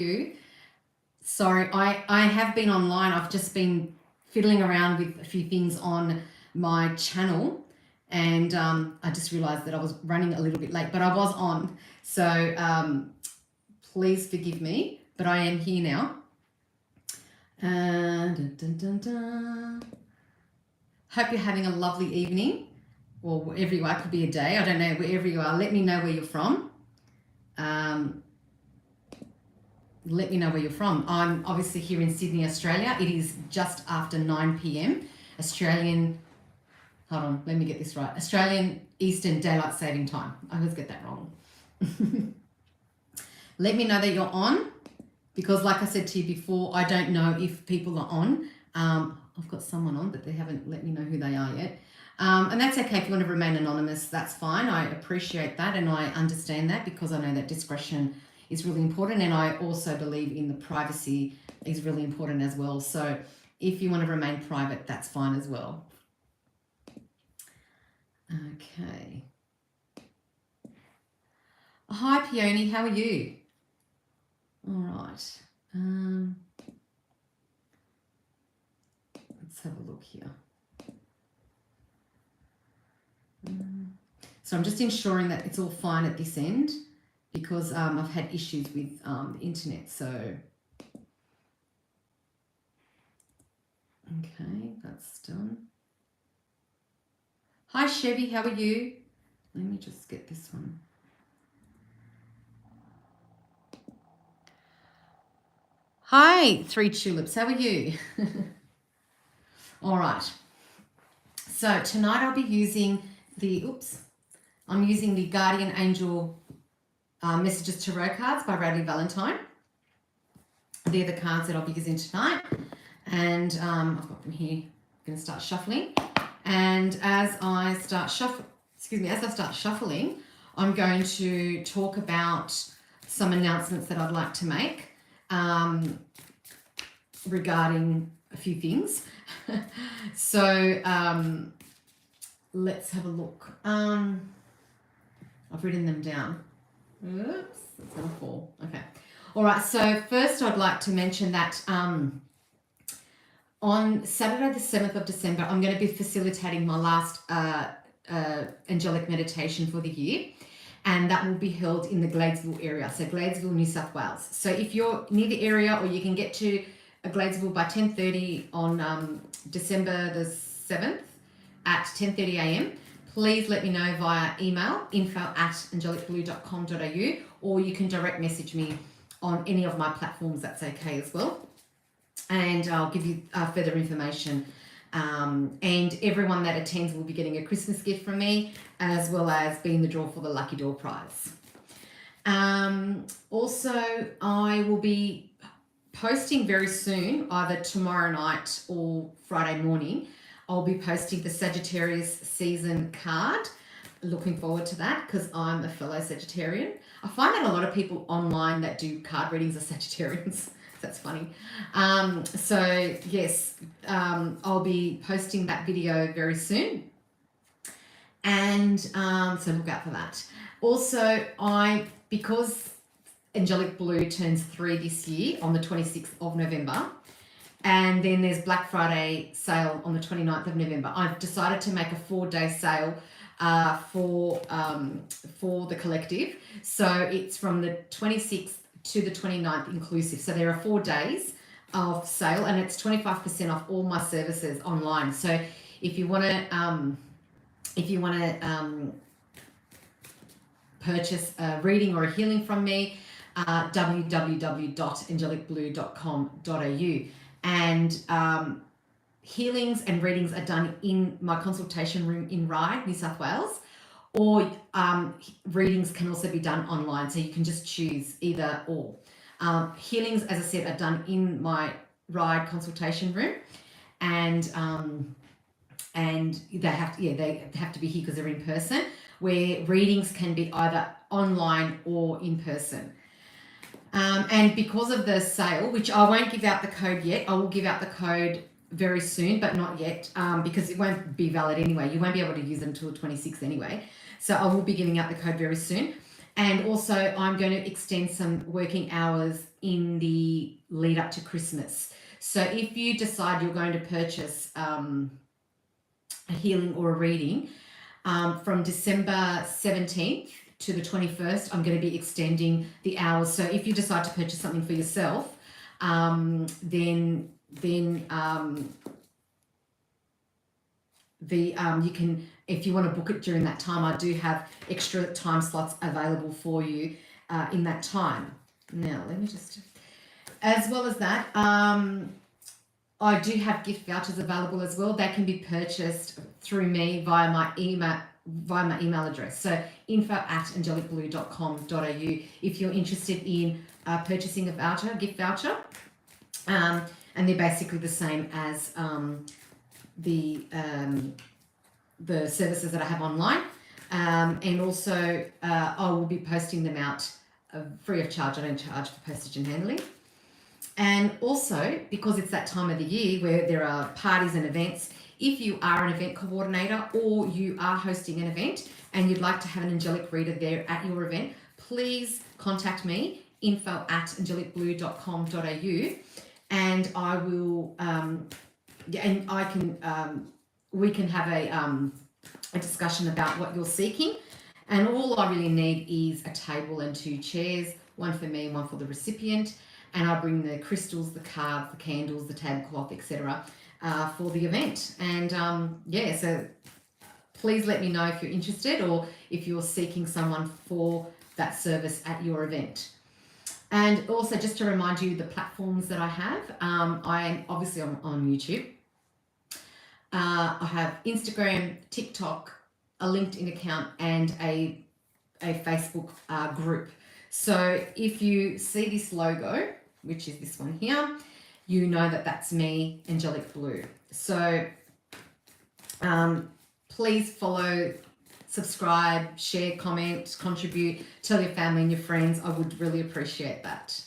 you. Sorry, I have been online. I've just been fiddling around with a few things on my channel, and I just realized that I was running a little bit late, but I was on. So please forgive me, but I am here now. Dun, dun, dun, dun. Hope you're having a lovely evening, or wherever you are. It could be a day. I don't know, wherever you are. Let me know where you're from. Let me know where you're from. I'm obviously here in Sydney, Australia. It is just after 9 p.m. Australian, hold on, let me get this right. Australian Eastern Daylight Saving Time. I always get that wrong. Let me know that you're on, because like I said to you before, I don't know if people are on. I've got someone on, but they haven't let me know who they are yet. And that's okay if you want to remain anonymous, that's fine. I appreciate that, and I understand that, because I know that discretion is really important, and I also believe in the privacy is really important as well. So if you want to remain private, that's fine as well. Okay. Hi Peony, how are you? All right. Let's have a look here. So I'm just ensuring that it's all fine at this end, because I've had issues with the internet. So, okay, that's done. Hi Chevy, how are you? Let me just get this one. Hi, Three Tulips, how are you? All right. So tonight I'll be using I'm using the Guardian Angel Messages Tarot cards by Radley Valentine. They're the cards that I'll be using tonight, and I've got them here. I'm going to start shuffling, and as I start shuffling, I'm going to talk about some announcements that I'd like to make regarding a few things. So let's have a look. I've written them down. Oops, it's gonna fall. Okay. All right. So first, I'd like to mention that on Saturday, the 7th of December, I'm going to be facilitating my last angelic meditation for the year, and that will be held in the Gladesville area. So Gladesville, New South Wales. So if you're near the area, or you can get to Gladesville by 10:30 on December the 7th at 10:30 a.m. Please let me know via email, info@angelicblue.com.au, or you can direct message me on any of my platforms. That's okay as well. And I'll give you further information. And everyone that attends will be getting a Christmas gift from me, as well as being the draw for the Lucky Door prize. Also, I will be posting very soon, either tomorrow night or Friday morning. I'll be posting the Sagittarius season card. Looking forward to that, because I'm a fellow Sagittarian. I find that a lot of people online that do card readings are Sagittarians. That's funny. So yes, I'll be posting that video very soon. And so look out for that. Also, because Angelic Blue turns 3 this year on the 26th of November, and then there's Black Friday sale on the 29th of November. I've decided to make a 4-day sale for the collective. So it's from the 26th to the 29th inclusive. So there are 4 days of sale, and it's 25% off all my services online. So if you want to purchase a reading or a healing from me, www.angelicblue.com.au. And healings and readings are done in my consultation room in Ryde, New South Wales, or readings can also be done online, so you can just choose either or. Healings, as I said, are done in my Ryde consultation room, and they have to be here because they're in person, where readings can be either online or in person. And because of the sale, which I won't give out the code yet, I will give out the code very soon, but not yet, because it won't be valid anyway. You won't be able to use it until the 26th anyway. So I will be giving out the code very soon. And also I'm going to extend some working hours in the lead up to Christmas. So if you decide you're going to purchase a healing or a reading from December 17th to the 21st, I'm going to be extending the hours. So if you decide to purchase something for yourself, then you can, if you want to book it during that time, I do have extra time slots available for you in that time. Now, let me just, as well as that, I do have gift vouchers available as well. They can be purchased through me via my email address. So info@angelicblue.com.au if you're interested in purchasing a voucher, gift voucher. And they're basically the same as the services that I have online. And also I will be posting them out free of charge. I don't charge for postage and handling. And also, because it's that time of the year where there are parties and events, if you are an event coordinator or you are hosting an event and you'd like to have an angelic reader there at your event, please contact me, info@angelicblue.com.au, and I will, and I can, we can have a discussion about what you're seeking. And all I really need is a table and 2 chairs, one for me and one for the recipient. And I bring the crystals, the cards, the candles, the tablecloth, etc. For the event. And yeah, so please let me know if you're interested or if you're seeking someone for that service at your event. And also, just to remind you, the platforms that I have, I am obviously on YouTube. I have Instagram, TikTok, a LinkedIn account, and a Facebook group. So if you see this logo, which is this one here, you know that that's me, Angelic Blue. So please follow, subscribe, share, comment, contribute, tell your family and your friends. I would really appreciate that.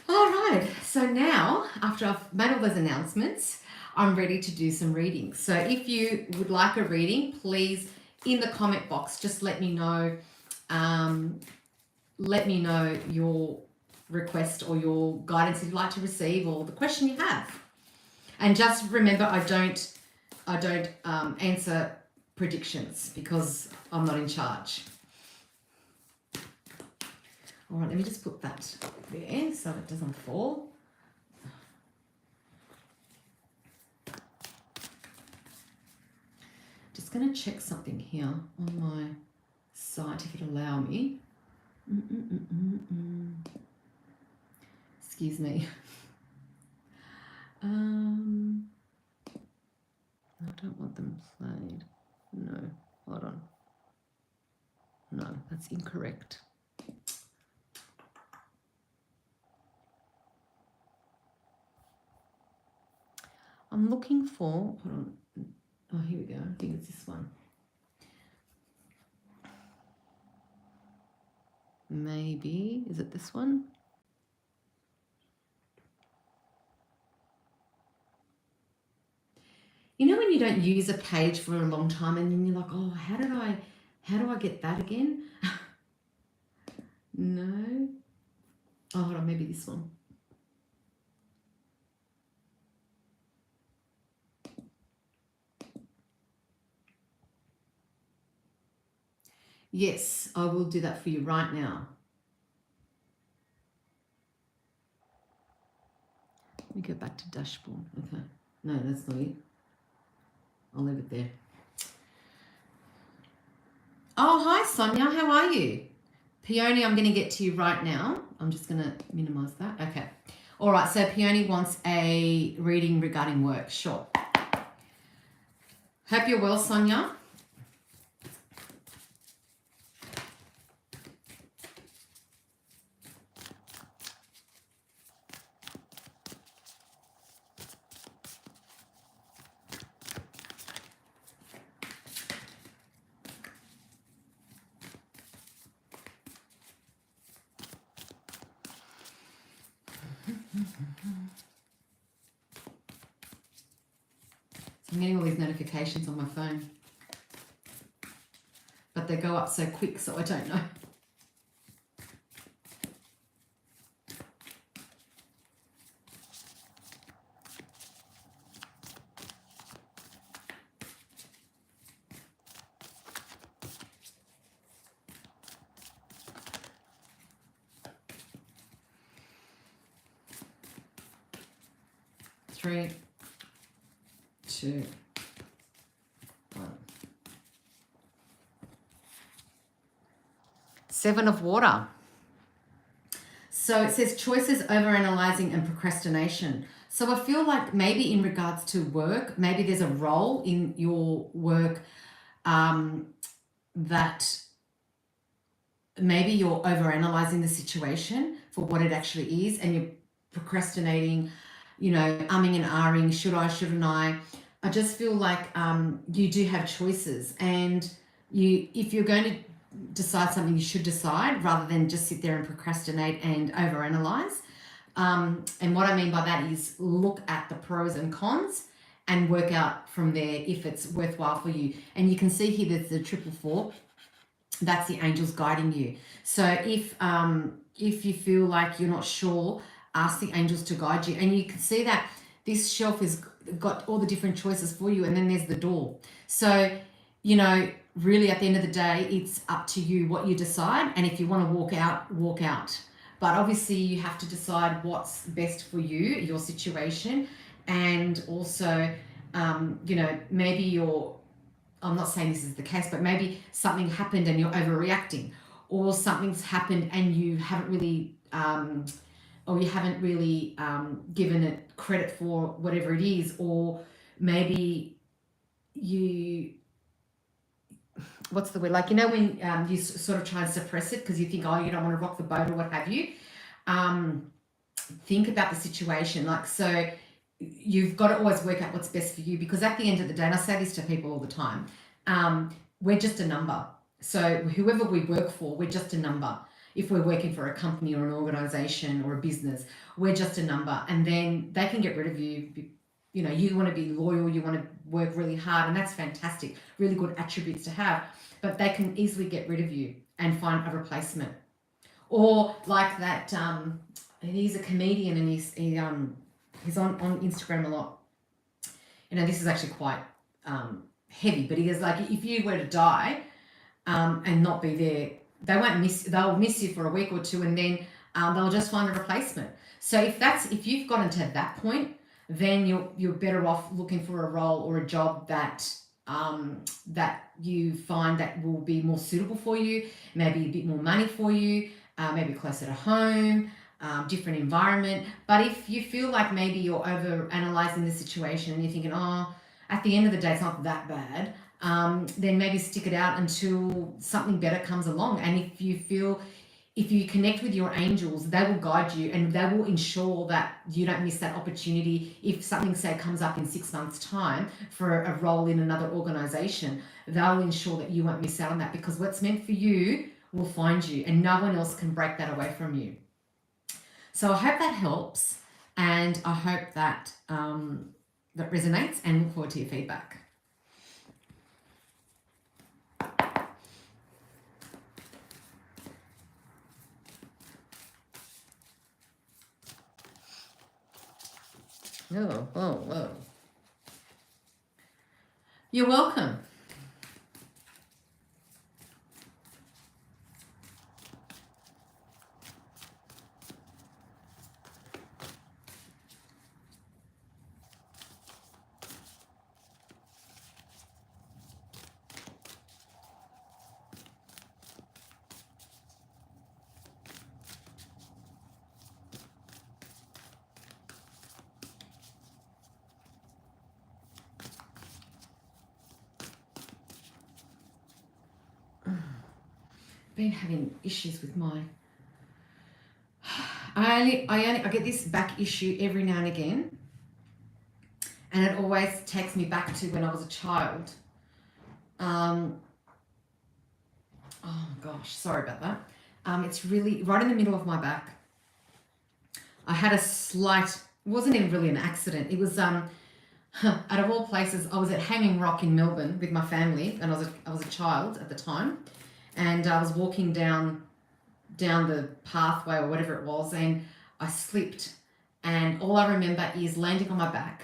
All right, so now, after I've made all those announcements, I'm ready to do some readings. So if you would like a reading, please, in the comment box, just let me know your request or your guidance you'd like to receive or the question you have. And just remember, I don't answer predictions because I'm not in charge. All right, let me just put that there so it doesn't fall. Just going to check something here on my site if it'll allow me. Excuse me. I don't want them played. No, hold on. No, that's incorrect. I'm looking for, hold on. Oh, here we go. I think it's this one. Maybe, is it this one? You know when you don't use a page for a long time and then you're like, oh, how do I get that again? No. Oh, hold on, maybe this one. Yes, I will do that for you right now. Let me go back to dashboard. Okay. No, that's not it. I'll leave it there. Oh, hi, Sonia. How are you? Peony, I'm going to get to you right now. I'm just going to minimize that. Okay. All right. So Peony wants a reading regarding work. Sure. Hope you're well, Sonia. I'm getting all these notifications on my phone, but they go up so quick, so I don't know. 3, 2, 1. 7 of water. So it says choices, overanalyzing, and procrastination. So I feel like maybe in regards to work, maybe there's a role in your work that maybe you're overanalyzing the situation for what it actually is, and you're procrastinating, you know, umming and ahhing, should I, shouldn't I? I just feel like you do have choices, and if you're going to decide something, you should decide rather than just sit there and procrastinate and overanalyze. And what I mean by that is look at the pros and cons and work out from there if it's worthwhile for you. And you can see here there's the 444. That's the angels guiding you. So if you feel like you're not sure, ask the angels to guide you. And you can see that this shelf has got all the different choices for you, and then there's the door. So, you know, really at the end of the day, it's up to you what you decide. And if you want to walk out, walk out. But obviously you have to decide what's best for you, your situation. And also, you know, maybe I'm not saying this is the case, but maybe something happened and you're overreacting, or something's happened and you haven't really, given it credit for whatever it is, or maybe what's the word? Like, you know, when you sort of try and suppress it because you think, oh, you don't want to rock the boat or what have you. Think about the situation. Like, so you've got to always work out what's best for you, because at the end of the day, and I say this to people all the time, we're just a number. So whoever we work for, we're just a number. If we're working for a company or an organization or a business, we're just a number. And then they can get rid of you. You know, you want to be loyal, you want to work really hard, and that's fantastic. Really good attributes to have. But they can easily get rid of you and find a replacement. Or like that, he's a comedian, and he's on Instagram a lot. You know, this is actually quite heavy, but he goes like, if you were to die and not be there, they'll miss you for a week or two, and then they'll just find a replacement. So if you've gotten to that point, then you're better off looking for a role or a job that you find that will be more suitable for you, maybe a bit more money for you, maybe closer to home, different environment. But if you feel like maybe you're over analyzing the situation and you're thinking, oh, at the end of the day, it's not that bad, then maybe stick it out until something better comes along. And if you connect with your angels, they will guide you, and they will ensure that you don't miss that opportunity. If something, say, comes up in 6 months' time for a role in another organization, they'll ensure that you won't miss out on that, because what's meant for you will find you, and no one else can break that away from you. So I hope that helps, and I hope that that resonates, and look forward to your feedback. Oh. You're welcome. Been having issues with my I get this back issue every now and again, and it always takes me back to when I was a child. Oh gosh, sorry about that. It's really right in the middle of my back. I had a slight, it wasn't even really an accident. It was out of all places, I was at Hanging Rock in Melbourne with my family, and I was a child at the time. And I was walking down the pathway or whatever it was, and I slipped, and all I remember is landing on my back,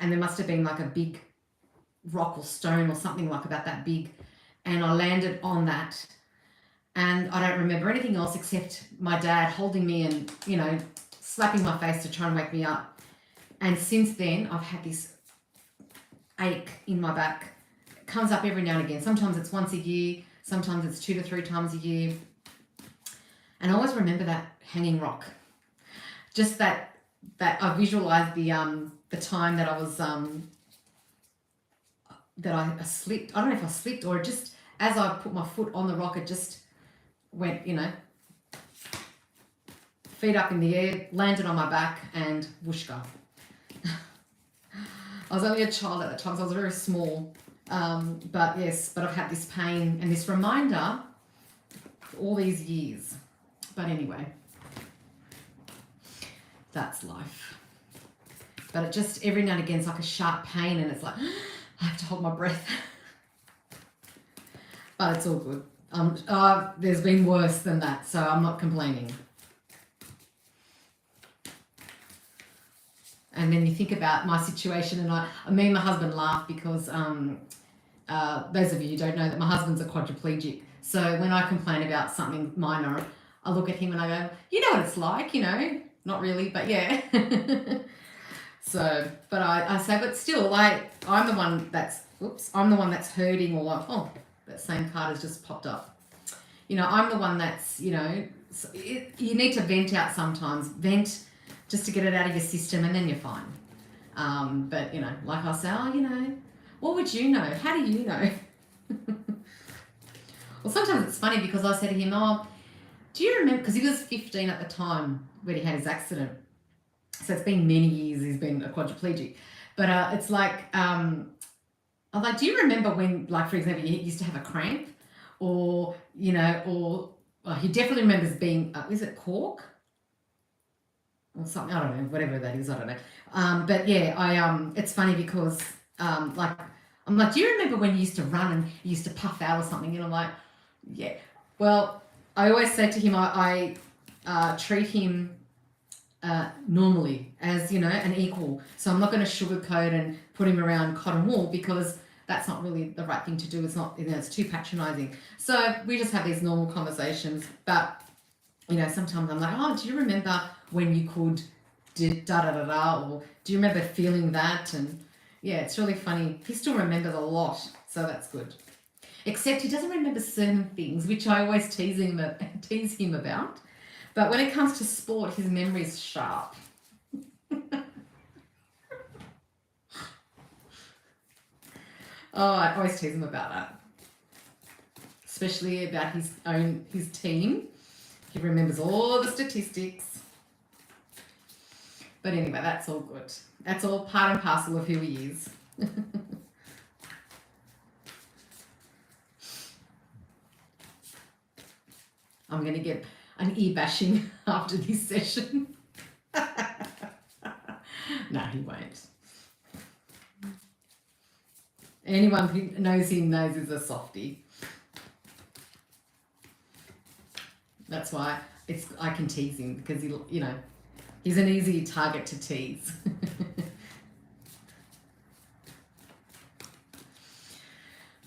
and there must have been like a big rock or stone or something like about that big, and I landed on that, and I don't remember anything else except my dad holding me and, you know, slapping my face to try and wake me up. And since then, I've had this ache in my back. It comes up every now and again. Sometimes it's once a year. Sometimes it's 2 to 3 times a year. And I always remember that hanging rock. Just that I visualized the time that I was that I slipped. I don't know if I slipped or just as I put my foot on the rock, it just went, you know, feet up in the air, landed on my back, and whooshka. I was only a child at that time, so I was very small. But I've had this pain and this reminder for all these years. But anyway, that's life. But it just, every now and again, it's like a sharp pain, and it's like, I have to hold my breath. But it's all good. There's been worse than that, so I'm not complaining. And then you think about my situation, and me and my husband laugh because those of you who don't know that my husband's a quadriplegic. So when I complain about something minor, I look at him and I go, you know what it's like, you know, not really, but yeah. So, but I say, but still, like, I'm the one that's hurting, or like, oh, that same card has just popped up. You know, I'm the one that's, you know, you need to vent out sometimes. Vent just to get it out of your system, and then you're fine. But, you know, like I say, oh, you know, what would you know? How do you know? Well, sometimes it's funny because I said to him, oh, do you remember, because he was 15 at the time when he had his accident. So it's been many years he's been a quadriplegic. But it's like, I'm like, do you remember when, like, for example, he used to have a cramp? Or, you know, or he definitely remembers being, is it cork? Or something, I don't know, whatever that is, I don't know. But yeah, it's funny because, like, I'm like, do you remember when you used to run and you used to puff out or something? And I'm like, yeah. Well, I always say to him, I treat him normally as, you know, an equal. So I'm not going to sugarcoat and put him around cotton wool, because that's not really the right thing to do. It's not, you know, it's too patronizing. So we just have these normal conversations. But, you know, sometimes I'm like, oh, do you remember when you could da-da-da-da, or do you remember feeling that? And yeah, it's really funny. He still remembers a lot, so that's good. Except he doesn't remember certain things, which I always tease him about. But when it comes to sport, his memory is sharp. Oh, I always tease him about that. Especially about his team. He remembers all the statistics. But anyway, that's all good. That's all part and parcel of who he is. I'm going to get an ear bashing after this session. No, he won't. Anyone who knows him knows he's a softie. That's why I can tease him, because he, you know, he's an easy target to tease.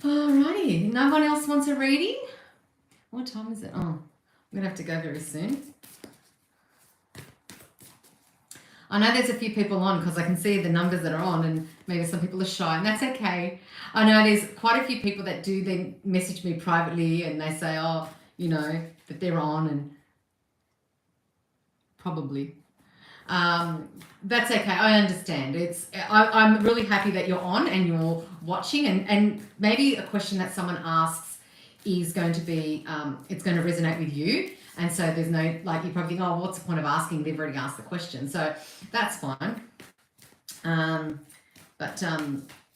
Alrighty, no one else wants a reading? What time is it? Oh, I'm going to have to go very soon. I know there's a few people on because I can see the numbers that are on, and maybe some people are shy, and that's okay. I know there's quite a few people that do then message me privately, and they say, oh, you know, that they're on, and probably. That's okay. I understand. I'm really happy that you're on and you're watching, and maybe a question that someone asks is going to be, it's going to resonate with you. And so there's no, like, you probably think, oh, what's the point of asking? They've already asked the question. So that's fine.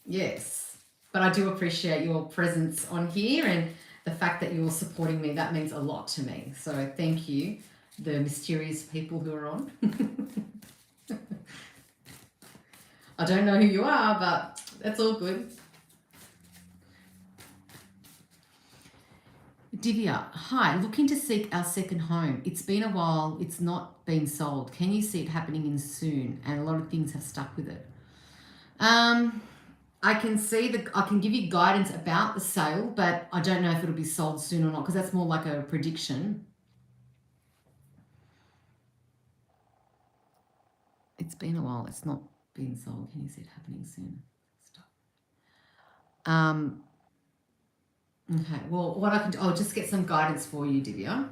Yes. But I do appreciate your presence on here, and the fact that you're supporting me. That means a lot to me. So thank you, the mysterious people who are on. I don't know who you are, but that's all good. Divya, hi, looking to seek our second home. It's been a while, it's not been sold. Can you see it happening in soon? And a lot of things have stuck with it. I can see I can give you guidance about the sale, but I don't know if it'll be sold soon or not, because that's more like a prediction. It's been a while, it's not being sold. Can you see it happening soon? Stop. Okay, well, what I can do, I'll just get some guidance for you, Divya.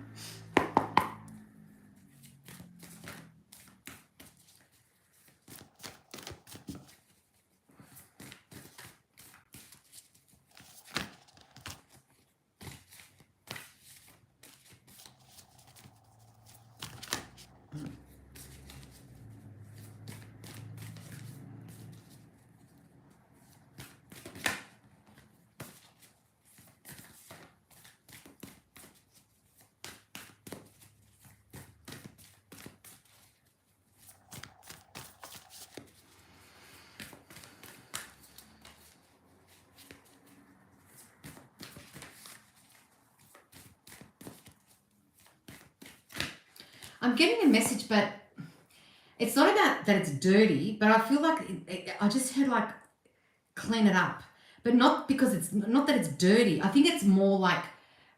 I'm getting a message, but it's not about that it's dirty, but I feel like I just heard like clean it up, but not because it's not that it's dirty. I think it's more like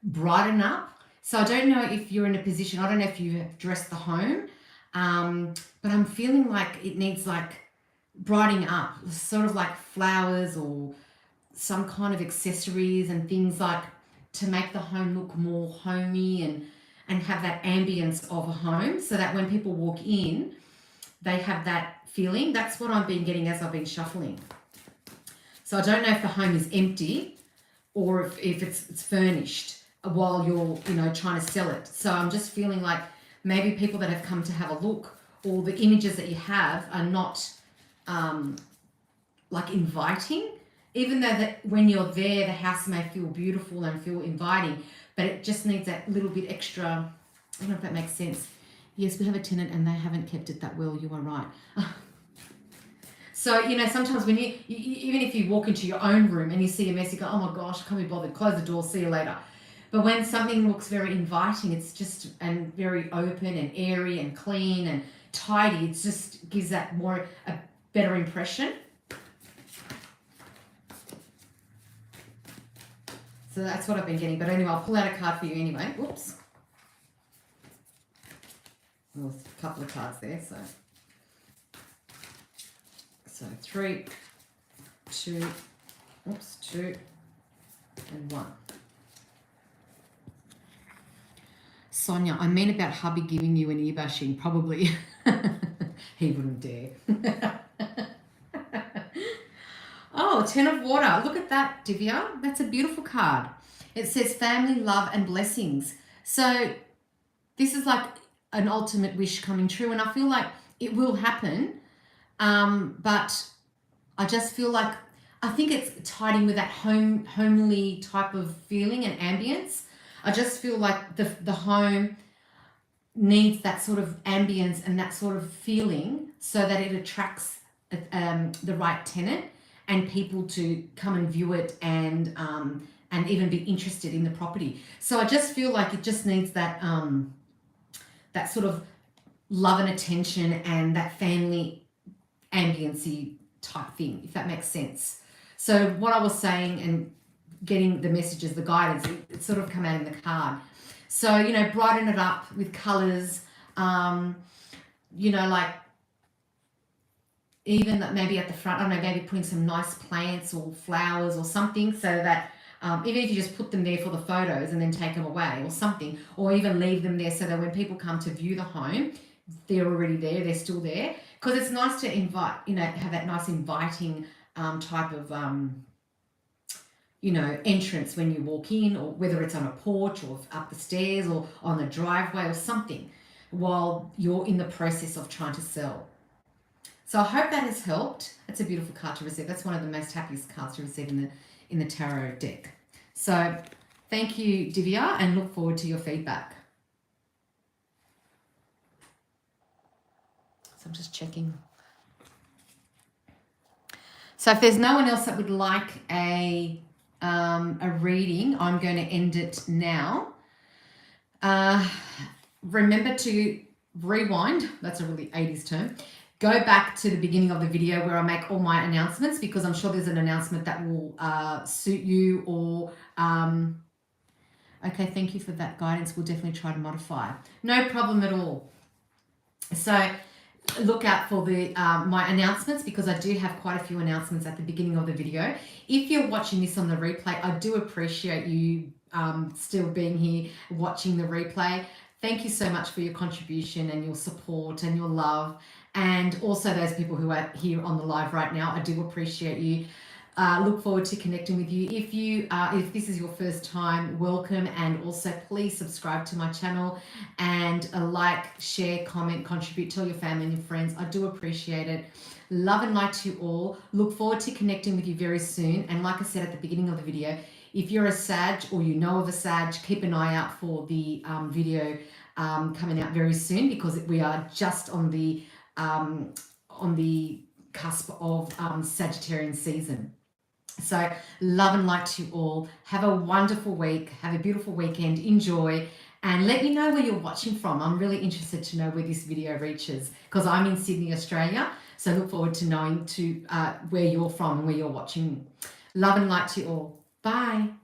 brighten up. So I don't know if you're in a position, I don't know if you have dressed the home, but I'm feeling like it needs like brightening up, sort of like flowers or some kind of accessories and things like to make the home look more homey and have that ambience of a home so that when people walk in, they have that feeling. That's what I've been getting as I've been shuffling. So I don't know if the home is empty or if it's furnished while you're, trying to sell it. So I'm just feeling like maybe people that have come to have a look or the images that you have are not like inviting, even though that when you're there, the house may feel beautiful and feel inviting, but it just needs that little bit extra. I don't know if that makes sense. Yes, we have a tenant and they haven't kept it that well. You are right. So, sometimes when you even if you walk into your own room and you see a mess, you go, oh my gosh, I can't be bothered. Close the door, see you later. But when something looks very inviting, it's just, and very open and airy and clean and tidy, it just gives that a better impression. So that's what I've been getting. But anyway, I'll pull out a card for you anyway. Whoops. Well, there's a couple of cards there, so 3, 2, 2, and 1. Sonia, I mean about hubby giving you an ear bashing. Probably. He wouldn't dare. Oh, 10 of water. Look at that, Divya. That's a beautiful card. It says family, love, and blessings. So this is like an ultimate wish coming true, and I feel like it will happen. But I just feel like, I think it's tied in with that homely type of feeling and ambience. I just feel like the home needs that sort of ambience and that sort of feeling so that it attracts the right tenant and people to come and view it and even be interested in the property. So I just feel like it just needs that that sort of love and attention and that family ambience-y type thing, if that makes sense. So what I was saying and getting the messages, the guidance, it sort of come out in the card. So, brighten it up with colours, like even maybe at the front, I don't know, maybe putting some nice plants or flowers or something so that even if you just put them there for the photos and then take them away or something, or even leave them there so that when people come to view the home, they're already there, they're still there. Because it's nice to invite, have that nice inviting type of, entrance when you walk in, or whether it's on a porch or up the stairs or on the driveway or something while you're in the process of trying to sell. So I hope that has helped. It's a beautiful card to receive. That's one of the most happiest cards to receive in the tarot deck. So thank you, Divya, and look forward to your feedback. So I'm just checking. So if there's no one else that would like a reading, I'm going to end it now. Remember to rewind. That's a really 80s term. Go back to the beginning of the video where I make all my announcements, because I'm sure there's an announcement that will suit you or... okay, thank you for that guidance. We'll definitely try to modify. No problem at all. So look out for the my announcements, because I do have quite a few announcements at the beginning of the video. If you're watching this on the replay, I do appreciate you still being here watching the replay. Thank you so much for your contribution and your support and your love, and also those people who are here on the live right now. I do appreciate you. Look forward to connecting with you. If this is your first time, welcome, and also please subscribe to my channel and like, share, comment, contribute, tell your family and your friends. I do appreciate it. Love and light to you all. Look forward to connecting with you very soon. And like I said at the beginning of the video, if you're a Sag or you know of a Sag, keep an eye out for the video coming out very soon, because we are just on the cusp of Sagittarian season. So love and light to you all. Have a wonderful week. Have a beautiful weekend. Enjoy. And let me know where you're watching from. I'm really interested to know where this video reaches, because I'm in Sydney, Australia. So look forward to knowing where you're from and where you're watching. Love and light to you all. Bye.